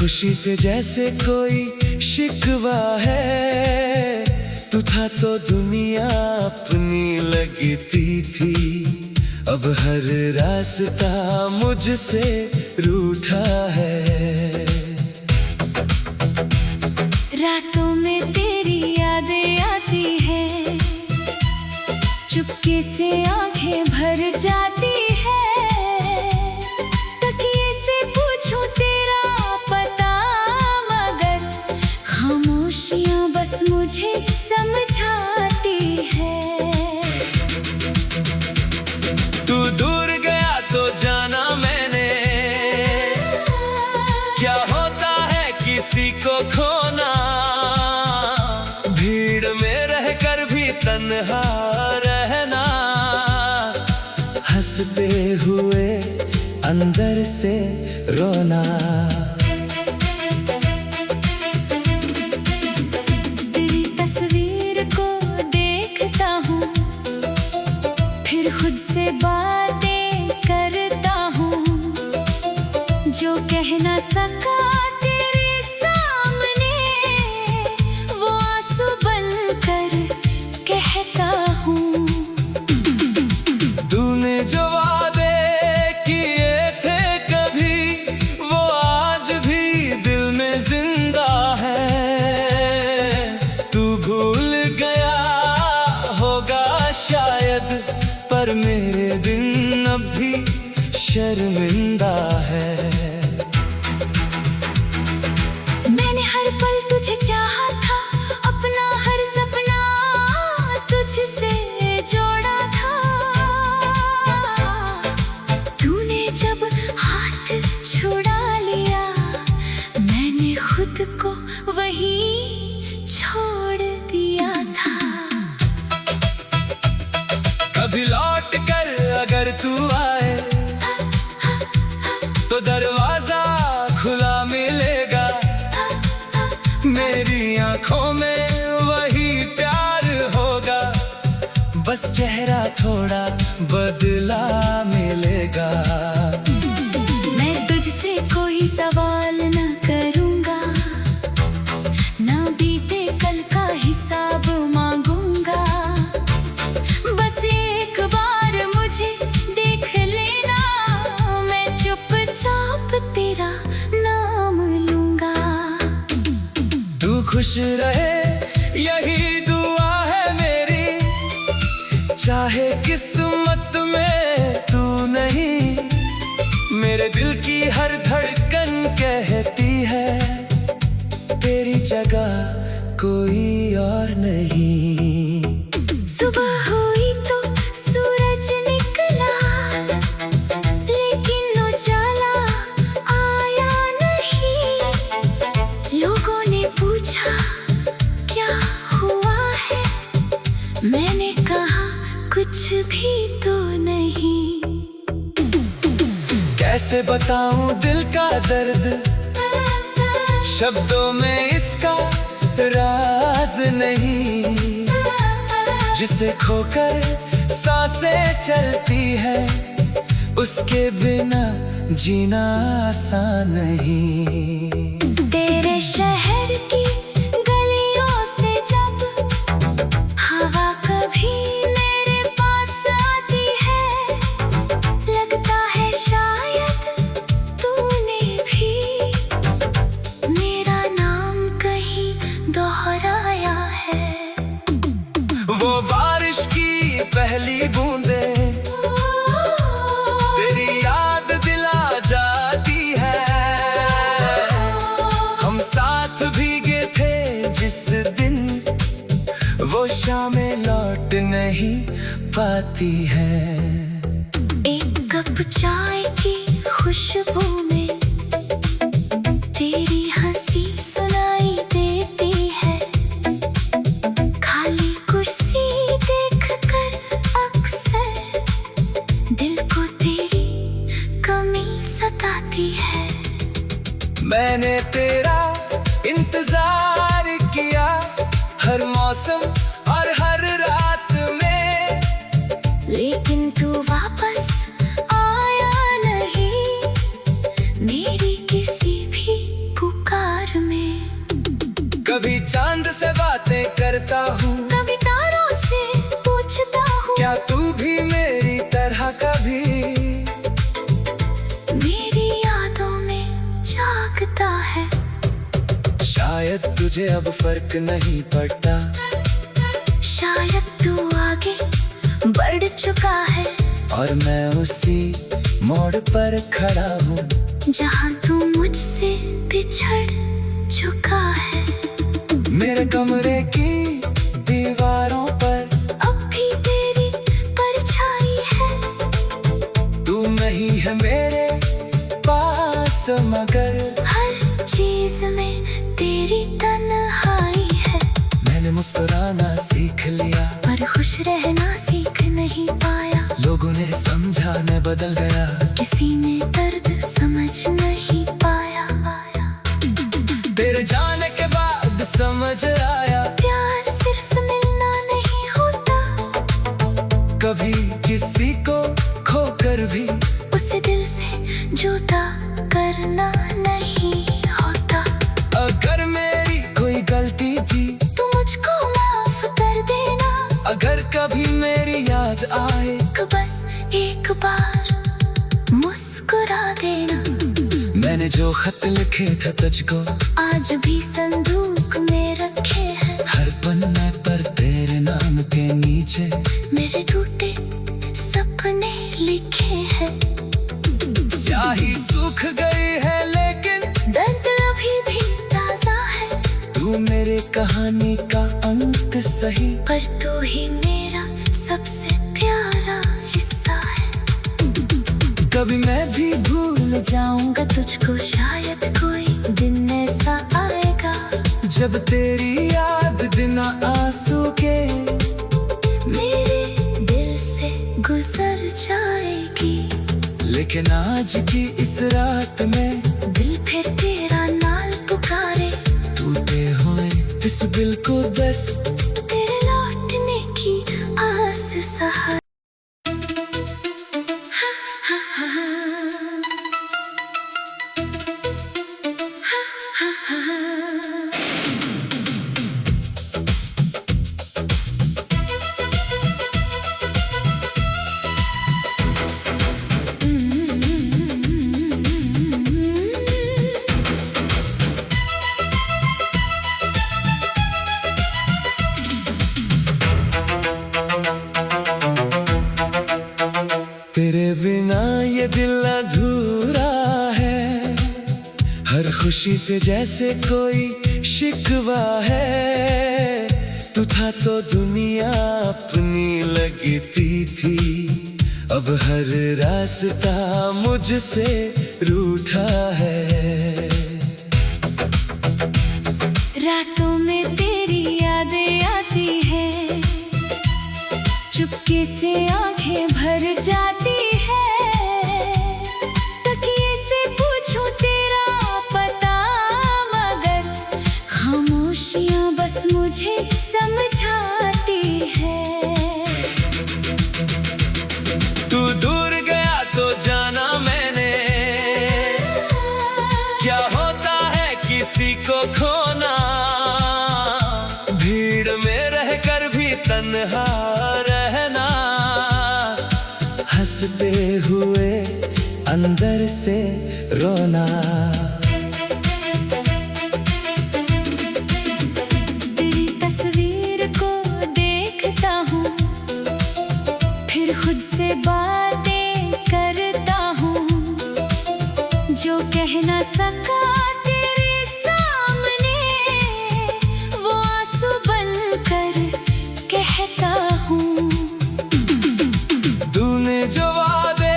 खुशी से जैसे कोई शिकवा है, तू था तो दुनिया अपनी लगती थी। अब हर रास्ता मुझसे रूठा है। रातों में तेरी यादें आती है, चुपके से आंखें भर जाती है। तकिए से पूछूं तेरा पता, मगर खामोशियां बस मुझे समझाती है। तू दूर गया तो जाना मैंने, क्या होता है किसी को खोना। भीड़ में रहकर भी तन्हा रहना, हंसते हुए अंदर से रोना। तेरी तस्वीर को देखता हूँ, फिर खुद से बातें करता हूँ। जो कह ना सका तेरे सामने, वो आंसू बनकर कहता हूँ। तूने जो वादे किए थे कभी, वो आज भी दिल में जिंदा है। तू भूल गया होगा शायद, पर मेरे दिन अब भी शर्मिंदा है। मैंने हर पल तुझे चाहा था, अपना हर सपना तुझसे जोड़ा था। तूने जब हाथ छुड़ा लिया, मैंने खुद को वहीं छोड़ दिया था। कभी लौट कर अगर तू आए, तो दरवाजा खुला मिलेगा। मेरी आंखों में वही प्यार होगा, बस चेहरा थोड़ा बदला मिलेगा। मैं तुझसे कोई सवाल न करूंगा, ना बीते कल का हिसाब मांगूंगा। बस एक बार मुझे देख लेना, मैं चुपचाप तेरा नाम लूंगा। तू खुश रहे यही दुआ है मेरी, चाहे किस्मत में तू नहीं। मेरे दिल की हर धड़कन कहती है, तेरी जगह कोई और नहीं। सुबह हुई तो सूरज निकला, लेकिन उजाला आया नहीं। लोगों ने पूछा क्या हुआ है, मैंने कहा कुछ भी तो नहीं। कैसे बताऊं दिल का दर्द, शब्दों में इसका राज नहीं। जिसे खोकर सांसें चलती है, उसके बिना जीना आसान नहीं। तेरे शहर की गलियों से जब हवा कभी मेरे पास आती है, लगता है शायद तूने भी मेरा नाम कहीं दोहराया है। वो बारिश की पहली बूंदें तेरी याद दिला जाती है। हम साथ भीगे थे जिस दिन, वो शामें लौट नहीं पाती है। एक कप चाय की खुशबू में तेरी हंसी सुनाई देती है। खाली कुर्सी देखकर अक्सर दिल को तेरी कमी सताती है। मैंने तेरा इंतजार किया हर मौसम और हर रात में, लेकिन तू वापस आया नहीं मेरी किसी भी पुकार तुझे अब फर्क नहीं पड़ता। शायद तू आगे बढ़ चुका है और मैं उसी मोड़ पर खड़ा हूँ जहाँ तू मुझसे बिछड़ चुका है। मेरे कमरे की दीवारों पर अब भी तेरी परछाई है। तू नहीं है मेरे पास मगर हर चीज में तेरी तन्हाई है। मैंने मुस्कुराना सीख लिया पर खुश रहना सीख नहीं पाया। लोगों ने समझा मैं बदल गया, किसी ने दर्द समझ नहीं पाया। तेरे जाने के बाद समझ आया प्यार सिर्फ मिलना नहीं होता, कभी किसी को खोकर भी उसे दिल से जुदा करना नहीं होता। अगर मेरी कोई गलती थी तू मुझको माफ कर देना। अगर कभी मेरी याद आए तो बस एक बार मुस्कुरा देना। मैंने जो खत लिखे थे तुझको आज भी संदूक में रखे हैं। हर पन्ने पर तेरे नाम के नीचे मेरे टूटे सपने लिखे हैं। स्याही सूख गई है लेकिन दर्द अभी भी ताजा है। तू मेरे कहानी का अंत सही, पर तू ही मेरा सबसे प्यारा हिस्सा है। कभी मैं भी भूल जाऊंगा तुझको, शायद कोई दिन ऐसा आएगा जब तेरी याद बिना आंसू के मेरे दिल से गुजर जाएगी। लेकिन आज की इस रात में दिल फिर तेरा नाम पुकारे। टूटे हुए इस दिल को बस तेरे लौटने की आस सहारे। तेरे बिना ये दिल अधूरा है, हर खुशी से जैसे कोई शिकवा है। तू था तो दुनिया अपनी लगती थी, अब हर रास्ता मुझसे रूठा है। रातों में तेरी यादें आती है, चुपके से आंखें भर जाती है। तकिए से पूछूं तेरा पता, मगर खामोशियां बस मुझे समझाती है। तू दूर गया तो जाना मैंने, क्या होता है किसी को खोना। भीड़ में रहकर भी तन्हा रहना, हंसते हुए अंदर से रोना। तेरी तस्वीर को देखता हूँ, फिर खुद से बातें करता हूँ। जो कह ना सका तेरे सामने, वो आंसू बनकर कहता हूँ। तूने जो वादे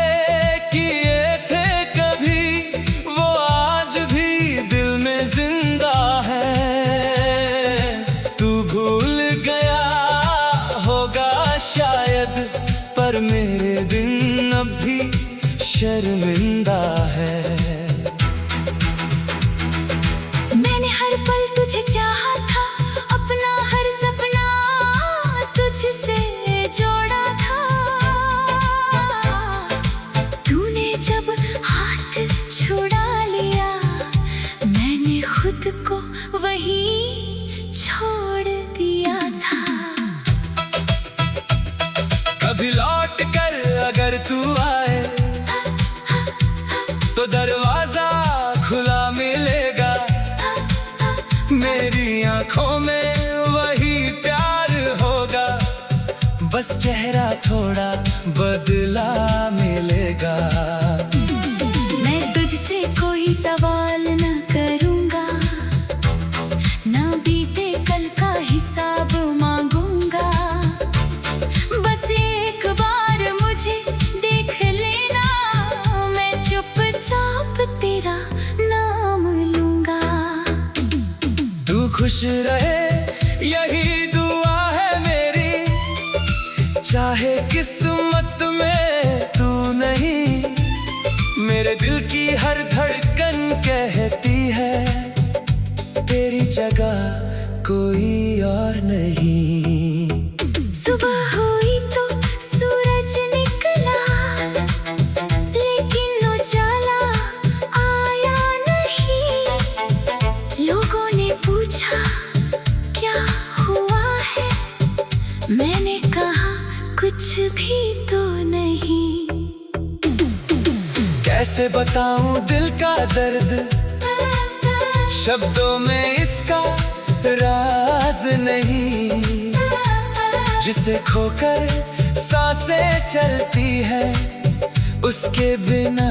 किए थे कभी, वो आज भी दिल में जिंदा है। तू भूल गया होगा शायद, पर मेरे दिन अब भी शर्मिंदा है। मैंने हर पल तुझे चाहा था, अपना हर सपना तुझसे जोड़ा था। तूने जब हाथ छुड़ा लिया, मैंने खुद को वहीं छोड़ दिया था। कभी लौट कर अगर तू आए तो दर थोड़ा बदला मिलेगा। मैं तुझसे कोई सवाल न करूंगा, ना बीते कल का हिसाब मांगूंगा। बस एक बार मुझे देख लेना, मैं चुपचाप तेरा नाम लूंगा। तू खुश रहे यही दुआ है मेरी, चाहे किस्मत में तू नहीं। मेरे दिल की हर धड़कन कहती है तेरी जगह कोई और नहीं। सुबह हुई तो सूरज निकला, लेकिन उजाला आया नहीं। लोगों ने पूछा क्या हुआ है, मैंने कहा कुछ भी तो नहीं। कैसे बताऊं दिल का दर्द, शब्दों में इसका राज नहीं। जिसे खोकर सांसें चलती है, उसके बिना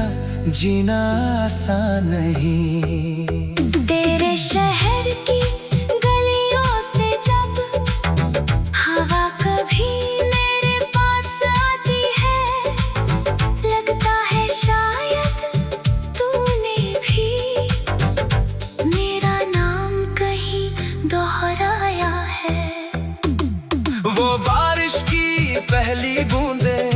जीना आसान नहीं। तेरे शहर की गलियों से जब हवा कभी मेरे पास आती है, लगता है शायद तूने भी मेरा नाम कहीं दोहराया है। वो बारिश की पहली बूंदें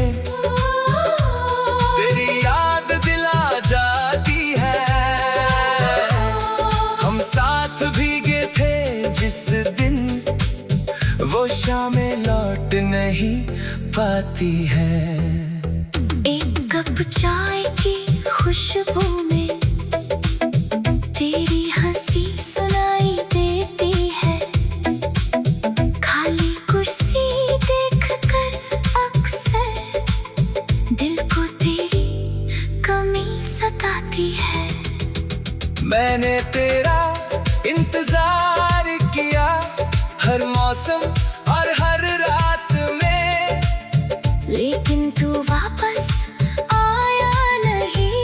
तेरी याद दिला जाती है। हम साथ भीगे थे जिस दिन, वो शामें लौट नहीं पाती है। एक कप चाय की खुशबू में तेरी हंसी सुनाई देती है। खाली कुर्सी देखकर अक्सर दिल को तेरी कमी सताती है। मैंने तेरा इंतजार किया हर मौसम और हर रात में, लेकिन तू वापस आया नहीं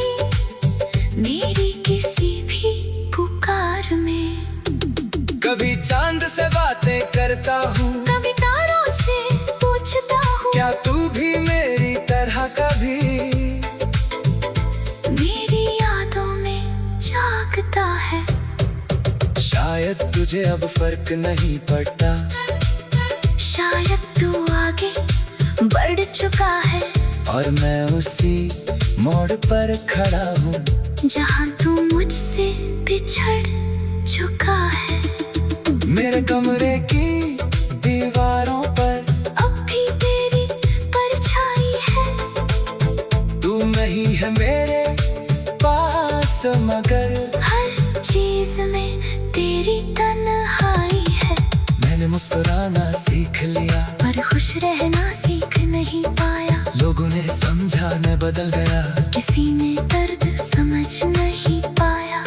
मेरी किसी भी पुकार में। कभी चांद से बातें करता हूँ, कभी तारों से पूछता हूँ, क्या तू भी मेरी तरह कभी मेरी यादों में जागता है। शायद तुझे अब फर्क नहीं पड़ता, शायद तू आगे बढ़ चुका है, और मैं उसी मोड़ पर खड़ा हूँ जहाँ तू मुझसे बिछड़ चुका है। मेरे कमरे की दीवारों पर अब भी तेरी परछाई है। तू नहीं है मेरे पास, मगर हर चीज में तेरी तन्हाई है। मैंने मुस्कुराना सीख लिया, पर खुश रहना सीख नहीं पाया। लोगों ने समझा मैं बदल गया, किसी ने दर्द समझ नहीं पाया।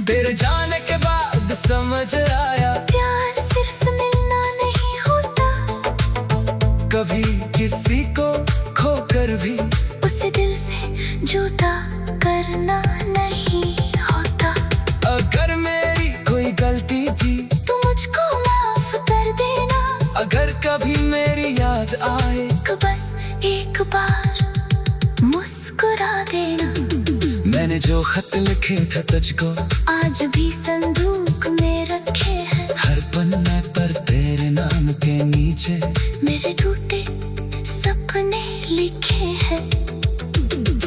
तेरे जाने के बाद समझ आया, प्यार सिर्फ मिलना नहीं होता, कभी किसी को खोकर भी उसे दिल से जुदा करना नहीं होता। अगर मेरी कोई गलती थी तू मुझको माफ कर देना, अगर कभी मेरी याद आए तो बस एक बार मुस्कुरा देना। मैंने जो खत लिखे थे तुझको आज भी संदूक में रखे हैं, हर पन्ने पर तेरे नाम के नीचे मेरे टूटे सपने लिखे हैं।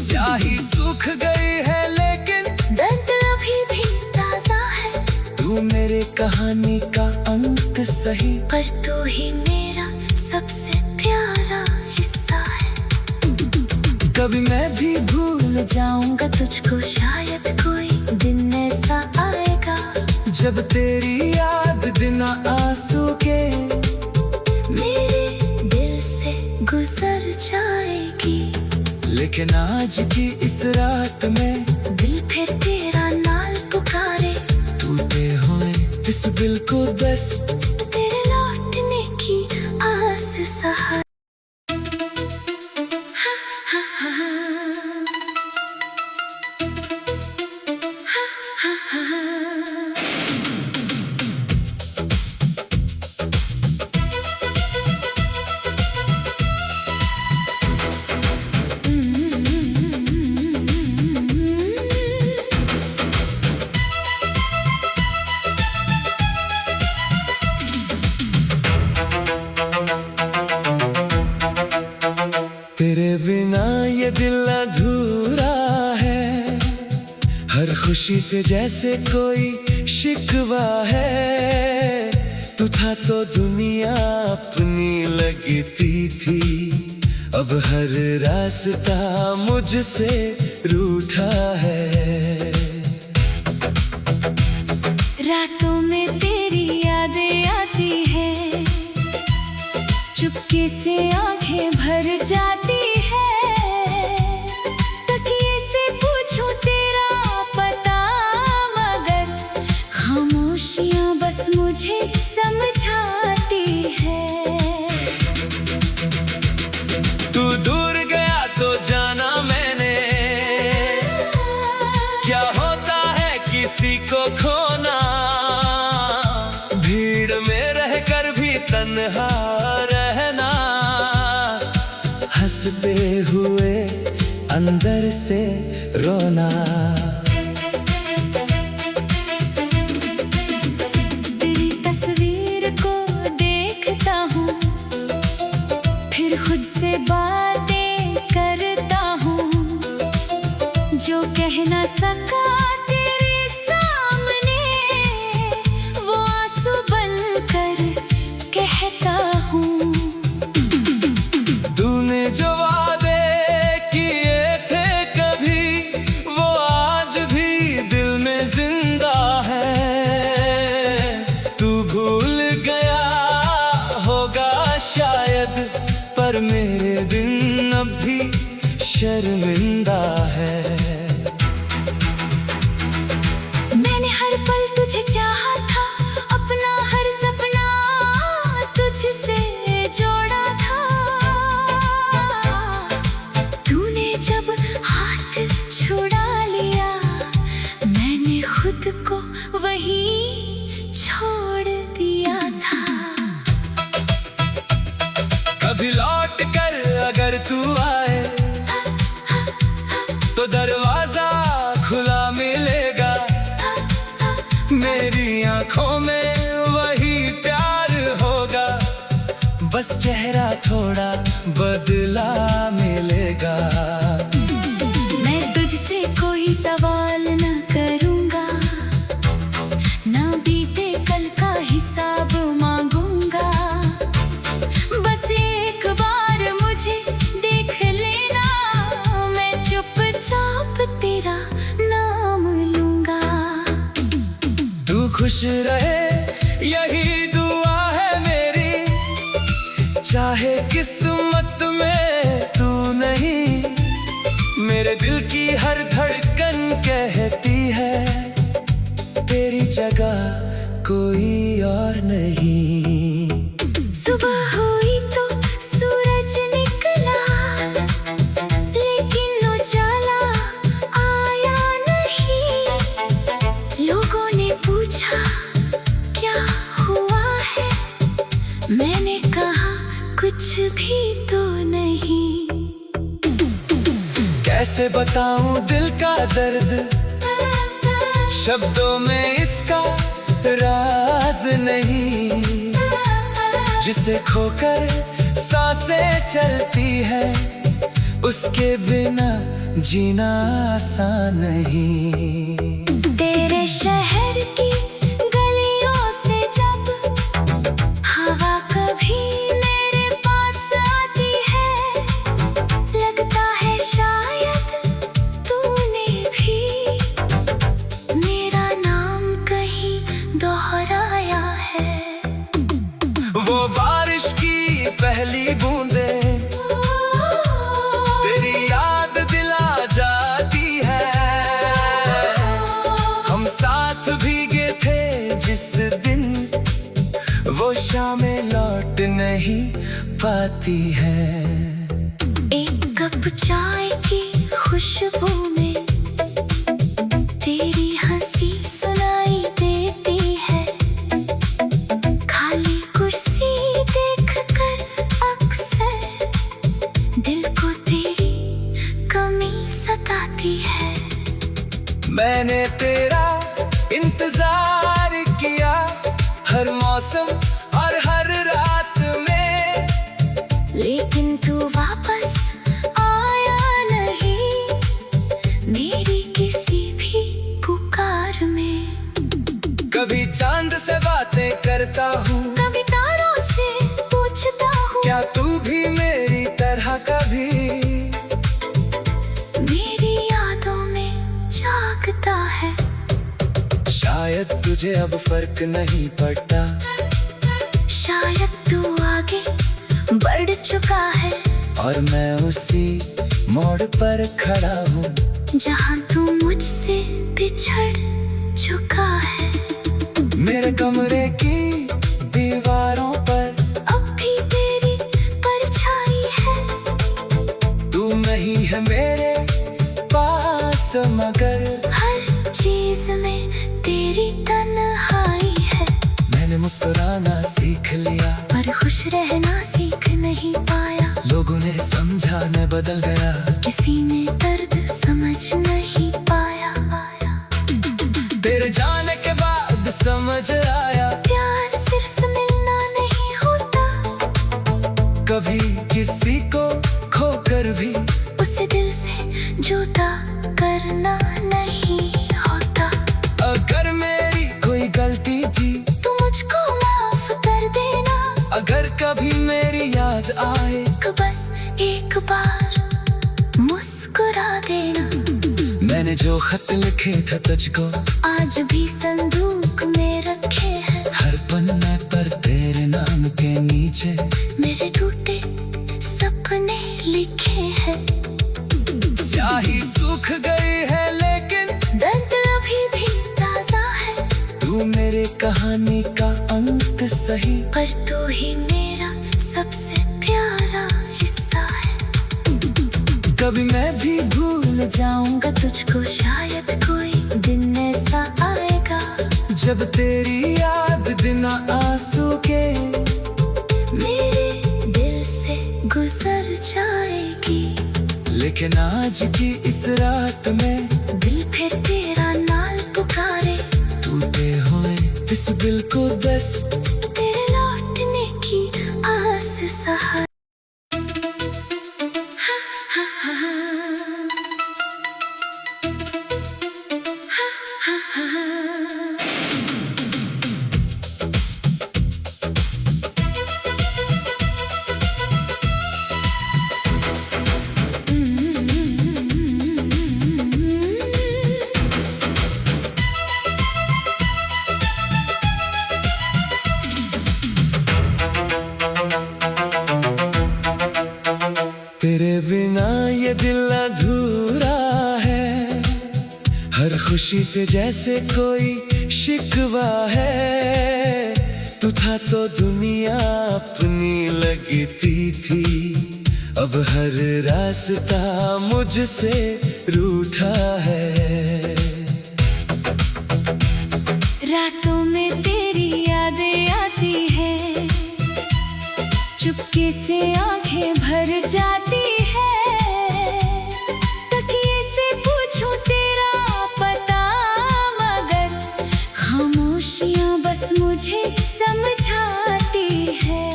स्याही सूख गई है लेकिन दर्द अभी भी ताजा है, तू मेरे कहानी का अंत सही, पर तू ही मेरा सबसे प्यारा हिस्सा है। कभी मैं भी भूल जाऊंगा तुझको, शायद कोई दिन ऐसा आएगा जब तेरी याद बिना आंसू के मेरे दिल से गुजर जाएगी। लेकिन आज की इस रात में दिल फिर तेरा नाल पुकारे, टूटे हुए इस दिल को बस तेरे लौटने की आस सहारे। बिना ये दिल अधूरा है, हर खुशी से जैसे कोई शिकवा है। तू था तो दुनिया अपनी लगती थी, अब हर रास्ता मुझसे रूठा है। रातों में तेरी यादें आती है, चुपके से आंखें भर जाती है। तकिए से पूछूं तेरा पता, मगर खामोशियां बस मुझे समझाती है। तू दूर गया तो जाना मैंने, क्या होता है किसी को खोना। भीड़ में रहकर भी तन्हा रहना, हंसते हुए अंदर से रोना। तेरी तस्वीर को देखता हूँ, फिर खुद से बातें करता हूँ। जो कह ना सका तेरे सामने, वो आंसू बनकर कहता हूँ। तूने जो वादे किए थे कभी, वो आज भी दिल में जिंदा है। तू भूल गया होगा शायद, पर मेरे दिन अब भी शर्मिंदा है। मैंने हर पल तुझे चाहा था, अपना हर सपना तुझसे जोड़ा था। तूने जब हाथ छुड़ा लिया, मैंने खुद को वहीं छोड़ दिया था। कभी लौट कर अगर तू आए, तो दरवाजा खुला मिलेगा। मेरी आंखों में वही प्यार होगा, बस चेहरा थोड़ा बदला मिलेगा। मैं तुझसे कोई सवाल न करूंगा, ना बीते कल का हिसाब मांगूंगा। बस एक बार मुझे देख लेना, मैं चुपचाप तेरा नाम लूंगा। तू खुश रहे यही दुआ है मेरी, चाहे किस्मत में तू नहीं। मेरे दिल की हर धड़कन कहती है, तेरी जगह कोई और नहीं। सुबह हुई तो सूरज निकला, लेकिन उजाला आया नहीं। लोगों ने पूछा क्या हुआ है, मैंने कहा कुछ भी तो नहीं। कैसे बताऊं दिल का दर्द, शब्दों में इसका राज नहीं। जिसे खोकर सांसें चलती है, उसके बिना जीना आसान नहीं। तेरे शहर की गलियों से जब हवा कभी मेरे पास आती है, लगता है शायद तूने भी मेरा नाम कहीं दोहराया है। वो बारिश की पहली बूंदें तेरी याद दिला जाती है। हम साथ भीगे थे जिस दिन, वो शामें लौट नहीं पाती है। एक कप चाय की खुशबू में तेरी हंसी सुनाई देती है। खाली कुर्सी देखकर अक्सर दिल को तेरी कमी सताती है। मैंने तेरा इंतजार किया हर मौसम और हर रात में, लेकिन तू वापस आ शायद तुझे अब फर्क नहीं पड़ता। शायद तू आगे बढ़ चुका है और मैं उसी मोड़ पर खड़ा हूँ जहाँ तू मुझसे बिछड़ चुका है। मेरे कमरे की दीवारों पर अब भी तेरी परछाई है। तू नहीं है मेरे पास मगर हर चीज में तेरी तन्हाई है। मैंने मुस्कुराना सीख लिया पर खुश रहना सीख नहीं पाया। लोगों ने समझा मैं बदल गया, किसी ने दर्द समझ नहीं पाया। तेरे जाने के बाद समझ आया प्यार सिर्फ मिलना नहीं होता, कभी किसी को खोकर भी उसे दिल से जुदा करना नहीं होता। अगर मेरी कोई गलती थी तू मुझको माफ कर देना। अगर कभी मेरी याद आए तो बस एक बार मुस्कुरा देना। मैंने जो खत लिखे थे तुझको आज भी संदूक में रखे हैं। हर पन्ने पर तेरे नाम के नीचे मेरे टूटे सपने लिखे हैं। स्याही सूख गई है लेकिन दर्द अभी भी ताजा है। तू मेरे कहानी का अंत सही, पर तू ही मेरा सबसे प्यारा हिस्सा है। कभी मैं भी भूल जाऊंगा तुझको, शायद कोई दिन ऐसा आएगा जब तेरी याद बिना आंसू के मेरे दिल से गुजर जाएगी। लेकिन आज की इस रात में दिल फिर तेरा नाम पुकारे। टूटे हुए इस दिल को बस तेरे लौटने की आस सहारे। तेरे बिना ये दिल अधूरा है, हर खुशी से जैसे कोई शिकवा है। तू था तो दुनिया अपनी लगती थी, अब हर रास्ता मुझसे रूठा है। रातों में तेरी यादें आती है, चुपके से आंखें भर जाती है। तकिए से पूछूं तेरा पता, मगर खामोशियां बस मुझे समझाती है।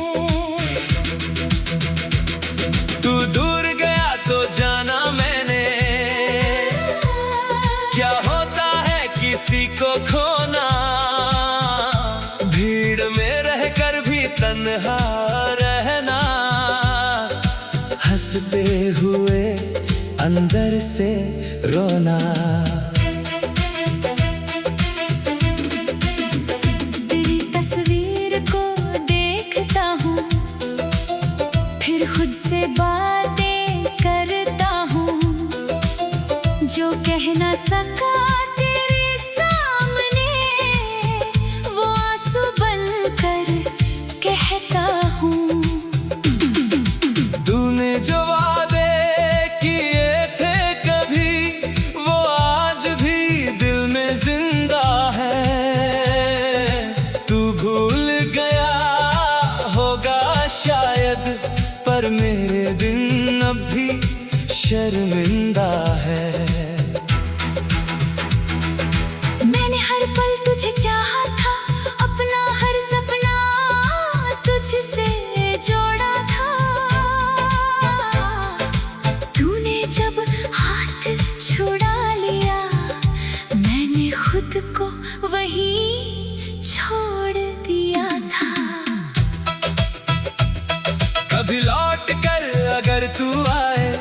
तू दूर गया तो जाना मैंने, क्या होता है किसी को खोना। भीड़ में रहकर भी तन्हा रहना, हंसते हुए अंदर से रोना। तेरी तस्वीर को देखता हूँ, फिर खुद से बातें करता हूँ। जो कह ना सका तेरे सामने, वो आंसू बनकर कहता हूँ। तूने जो वादे किए थे कभी, वो आज भी दिल में जिंदा है। तू भूल गया होगा शायद, पर मेरे दिन अब भी शर्मिंदा है। मैंने हर पल तुझे चाहा था, अपना हर सपना तुझसे जोड़ा था। तूने जब हाथ छुड़ा लिया, मैंने खुद को वहीं छोड़ दिया था। कभी लौट कर अगर तू आए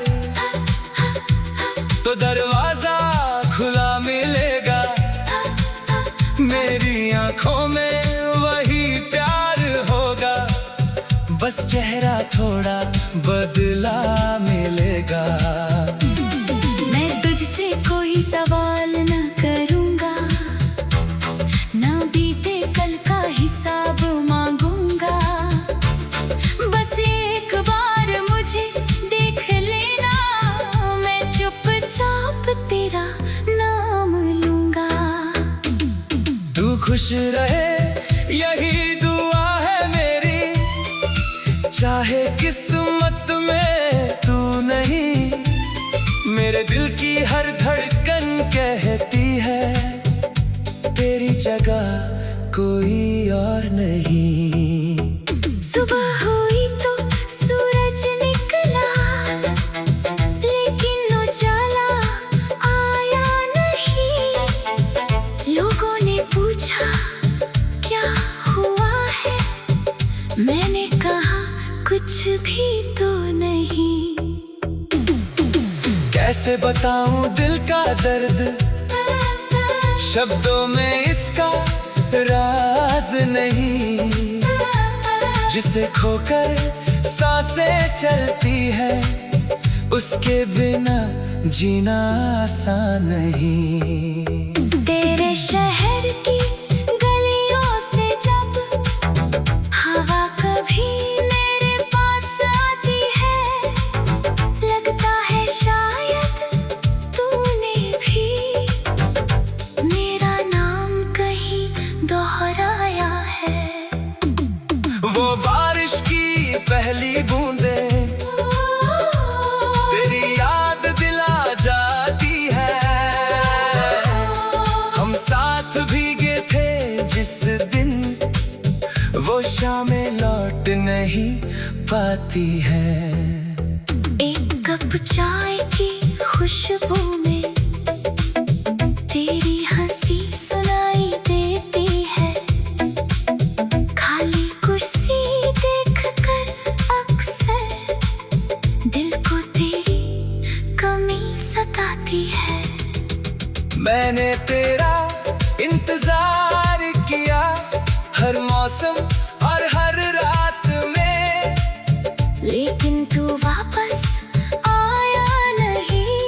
थोड़ा बदला मिलेगा। मैं तुझसे कोई सवाल न करूंगा, ना बीते कल का हिसाब मांगूंगा। बस एक बार मुझे देख लेना, मैं चुपचाप तेरा नाम लूंगा। तू खुश रहे यही दुआ है मेरी, चाहे किस्मत में तू नहीं। मेरे दिल की हर धड़कन कहती है तेरी जगह कोई और नहीं। सुबह हुई तो सूरज निकला, लेकिन उजाला आया नहीं। लोगों ने पूछा क्या हुआ है, मैंने कहा कुछ भी तो नहीं। कैसे बताऊं दिल का दर्द, शब्दों में इसका राज नहीं। जिसे खोकर सांसें चलती है, उसके बिना जीना आसान नहीं। तेरे शहर की गलियों से जब हवा कभी मेरे पास आती है, लगता है शायद तूने भी मेरा नाम कहीं दोहराया है। वो बारिश की पहली बूंदें तेरी याद दिला जाती है। हम साथ भीगे थे जिस दिन, वो शामें लौट नहीं पाती है। एक कप चाय की खुशबू में तेरी हंसी सुनाई देती है। खाली कुर्सी देखकर अक्सर दिल को तेरी कमी सताती है। मैंने तेरा इंतजार किया हर मौसम और हर रात में, लेकिन तू वापस आया नहीं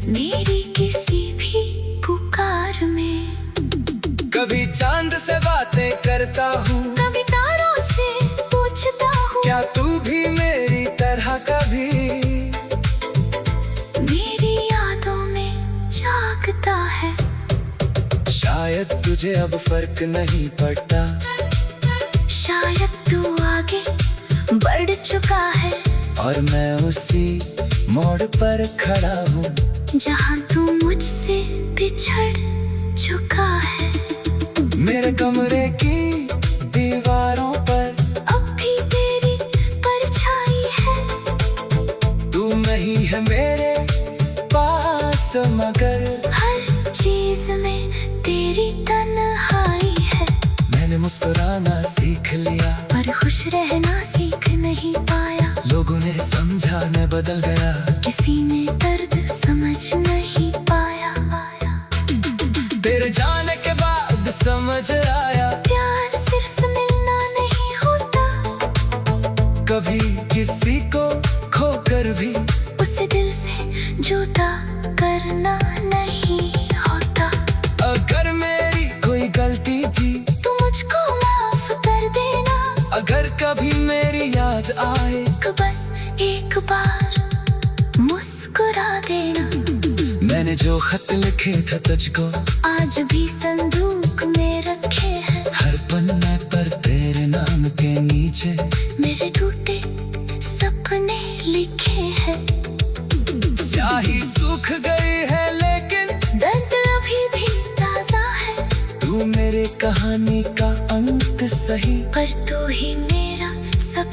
मेरी किसी भी पुकार में। कभी चांद से बातें करता हूँ, कभी तारों से पूछता हूँ, क्या तू भी मेरी तरह कभी मेरी यादों में जागता है। शायद तुझे अब फर्क नहीं पड़ता, शायद तू आगे बढ़ चुका है, और मैं उसी मोड़ पर खड़ा हूँ जहाँ तू मुझसे बिछड़ चुका है। मेरे कमरे की दीवारों पर अब भी तेरी परछाई है। तू नहीं है मेरे पास, मगर हर चीज में तेरी तन्हाई है। मैंने मुस्कुराना सीख लिया, पर खुश रहना सीख नहीं पाया। लोगों ने समझा मैं बदल गया, किसी ने दर्द समझ नहीं पाया। तेरे जाने के बाद समझ आया, प्यार सिर्फ मिलना नहीं होता, कभी किसी को खोकर भी उसे दिल से जुदा करना नहीं होता। अगर मेरी कोई गलती थी तू मुझको माफ कर देना, अगर कभी मेरी याद आए तो बस एक बार मुस्कुरा देना। मैंने जो खत लिखे थे तुझको आज भी संदूक में रखे हैं, हर पन्ने पर तेरे नाम के नीचे मेरे टूटे सपने लिखे हैं। स्याही सूख गई है लेकिन दर्द अभी भी ताजा है, तू मेरे कहानी का अंत सही, पर तू ही मेरा सब